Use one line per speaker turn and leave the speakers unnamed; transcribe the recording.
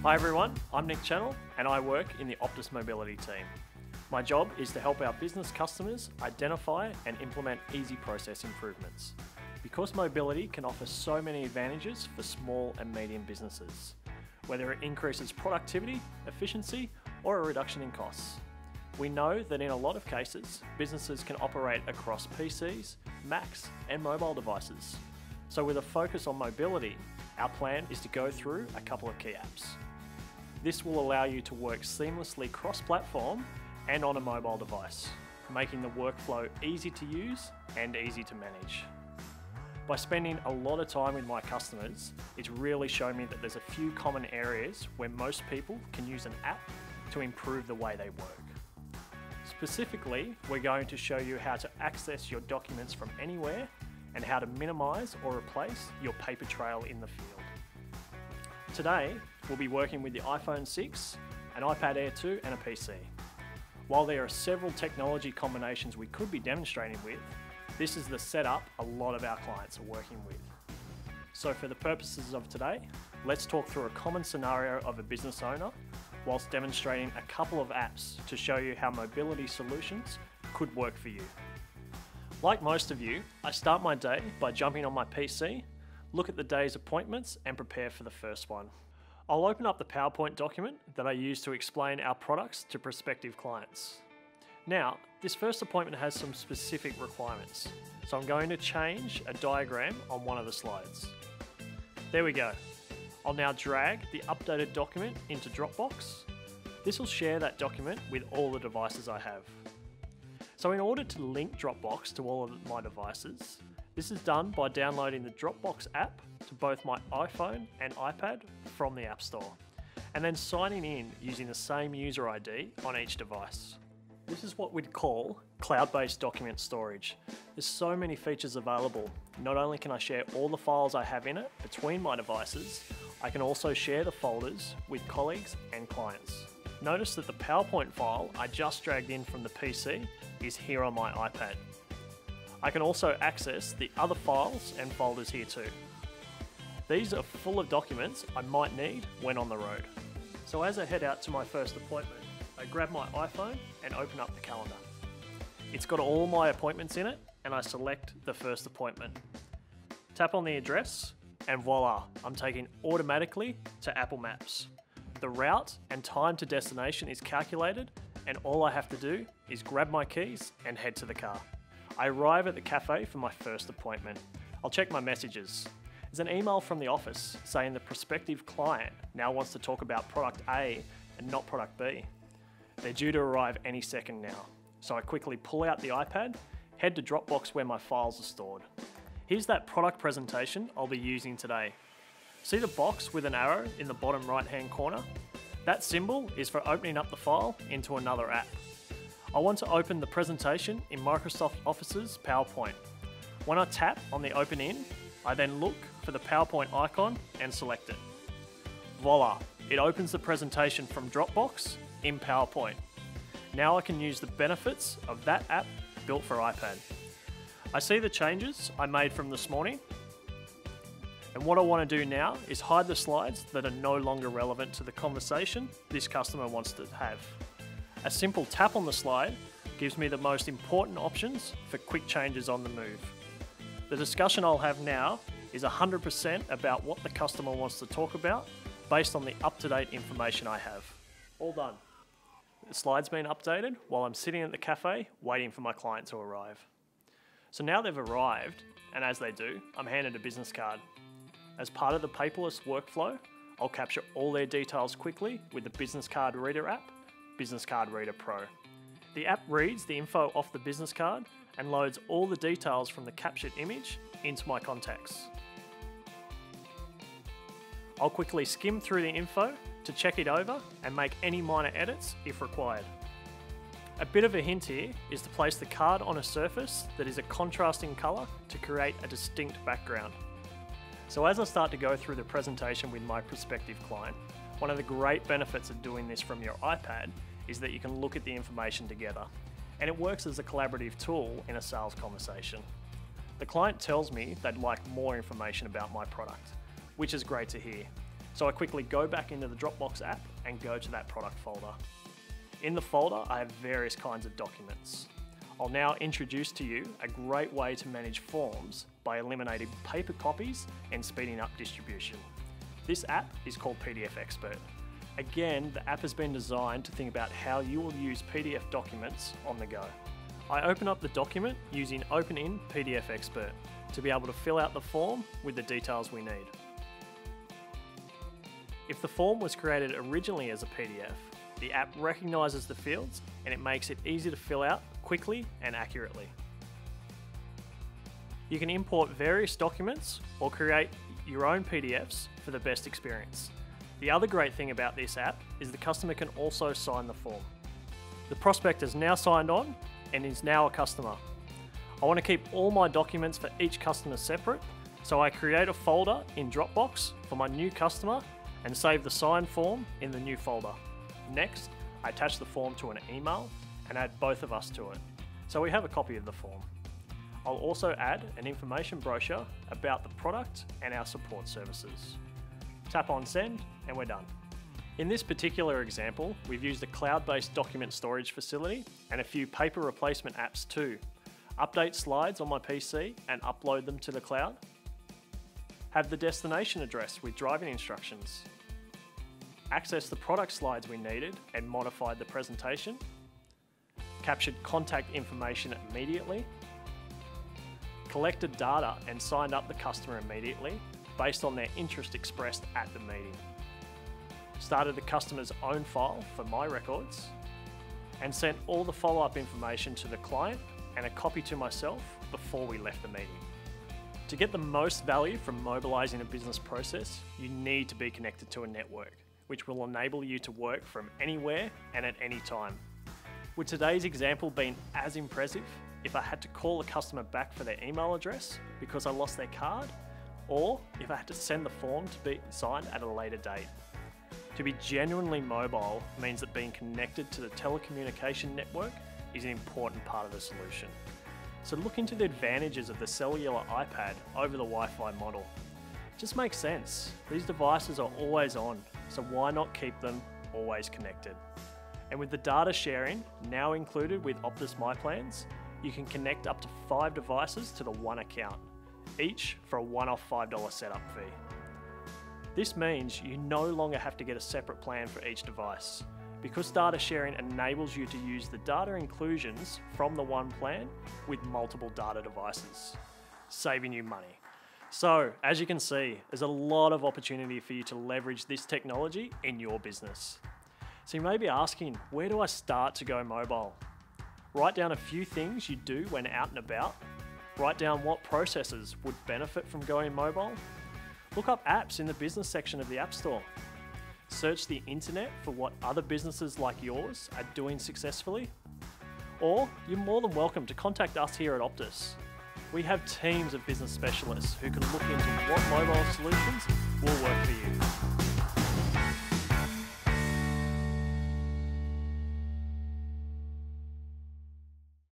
Hi everyone, I'm Nick Channel and I work in the Optus Mobility team. My job is to help our business customers identify and implement easy process improvements. Because mobility can offer so many advantages for small and medium businesses, whether it increases productivity, efficiency, or a reduction in costs. We know that in a lot of cases, businesses can operate across PCs, Macs, and mobile devices. So with a focus on mobility, our plan is to go through a couple of key apps. This will allow you to work seamlessly cross-platform and on a mobile device, making the workflow easy to use and easy to manage. By spending a lot of time with my customers, it's really shown me that there's a few common areas where most people can use an app to improve the way they work. Specifically, we're going to show you how to access your documents from anywhere and how to minimize or replace your paper trail in the field. Today, we'll be working with the iPhone 6, an iPad Air 2 and a PC. While there are several technology combinations we could be demonstrating with, this is the setup a lot of our clients are working with. So for the purposes of today, let's talk through a common scenario of a business owner whilst demonstrating a couple of apps to show you how mobility solutions could work for you. Like most of you, I start my day by jumping on my PC, look at the day's appointments and prepare for the first one. I'll open up the PowerPoint document that I use to explain our products to prospective clients. Now, this first appointment has some specific requirements, so I'm going to change a diagram on one of the slides. There we go. I'll now drag the updated document into Dropbox. This will share that document with all the devices I have. So in order to link Dropbox to all of my devices, this is done by downloading the Dropbox app to both my iPhone and iPad from the App Store, and then signing in using the same user ID on each device. This is what we'd call cloud-based document storage. There's so many features available. Not only can I share all the files I have in it between my devices, I can also share the folders with colleagues and clients. Notice that the PowerPoint file I just dragged in from the PC is here on my iPad. I can also access the other files and folders here too. These are full of documents I might need when on the road. So as I head out to my first appointment, I grab my iPhone and open up the calendar. It's got all my appointments in it and I select the first appointment. Tap on the address and voila, I'm taken automatically to Apple Maps. The route and time to destination is calculated and all I have to do is grab my keys and head to the car. I arrive at the cafe for my first appointment. I'll check my messages. There's an email from the office saying the prospective client now wants to talk about product A and not product B. They're due to arrive any second now. So I quickly pull out the iPad, head to Dropbox where my files are stored. Here's that product presentation I'll be using today. See the box with an arrow in the bottom right-hand corner? That symbol is for opening up the file into another app. I want to open the presentation in Microsoft Office's PowerPoint. When I tap on the Open In, I then look for the PowerPoint icon and select it. Voila, it opens the presentation from Dropbox in PowerPoint. Now I can use the benefits of that app built for iPad. I see the changes I made from this morning, and what I want to do now is hide the slides that are no longer relevant to the conversation this customer wants to have. A simple tap on the slide gives me the most important options for quick changes on the move. The discussion I'll have now is 100% about what the customer wants to talk about based on the up-to-date information I have. All done. The slide's been updated while I'm sitting at the cafe waiting for my client to arrive. So now they've arrived, and as they do, I'm handed a business card. As part of the Paperless workflow, I'll capture all their details quickly with the Business Card Reader app, Business Card Reader Pro. The app reads the info off the business card and loads all the details from the captured image into my contacts. I'll quickly skim through the info to check it over and make any minor edits if required. A bit of a hint here is to place the card on a surface that is a contrasting colour to create a distinct background. So as I start to go through the presentation with my prospective client, one of the great benefits of doing this from your iPad is that you can look at the information together, and it works as a collaborative tool in a sales conversation. The client tells me they'd like more information about my product, which is great to hear. So I quickly go back into the Dropbox app and go to that product folder. In the folder, I have various kinds of documents. I'll now introduce to you a great way to manage forms by eliminating paper copies and speeding up distribution. This app is called PDF Expert. Again, the app has been designed to think about how you will use PDF documents on the go. I open up the document using Open in PDF Expert to be able to fill out the form with the details we need. If the form was created originally as a PDF, the app recognises the fields and it makes it easy to fill out quickly and accurately. You can import various documents or create your own PDFs for the best experience. The other great thing about this app is the customer can also sign the form. The prospect has now signed on and is now a customer. I want to keep all my documents for each customer separate, so I create a folder in Dropbox for my new customer and save the signed form in the new folder. Next, I attach the form to an email and add both of us to it, so we have a copy of the form. I'll also add an information brochure about the product and our support services. Tap on send and we're done. In this particular example, we've used a cloud-based document storage facility and a few paper replacement apps too. Update slides on my PC and upload them to the cloud. Have the destination address with driving instructions. Access the product slides we needed and modified the presentation. Captured contact information immediately. Collected data and signed up the customer immediately based on their interest expressed at the meeting. Started the customer's own file for my records and sent all the follow-up information to the client and a copy to myself before we left the meeting. To get the most value from mobilising a business process, you need to be connected to a network, which will enable you to work from anywhere and at any time. Would today's example been as impressive if I had to call the customer back for their email address because I lost their card, or if I had to send the form to be signed at a later date? To be genuinely mobile means that being connected to the telecommunication network is an important part of the solution. So look into the advantages of the cellular iPad over the Wi-Fi model. It just makes sense. These devices are always on, so why not keep them always connected? And with the data sharing now included with Optus My Plans, you can connect up to 5 devices to the one account, each for a one-off $5 setup fee. This means you no longer have to get a separate plan for each device, because data sharing enables you to use the data inclusions from the one plan with multiple data devices, saving you money. So, as you can see, there's a lot of opportunity for you to leverage this technology in your business. So you may be asking, where do I start to go mobile? Write down a few things you do when out and about. Write down what processes would benefit from going mobile. Look up apps in the business section of the App Store. Search the internet for what other businesses like yours are doing successfully. Or you're more than welcome to contact us here at Optus. We have teams of business specialists who can look into what mobile solutions will work for you.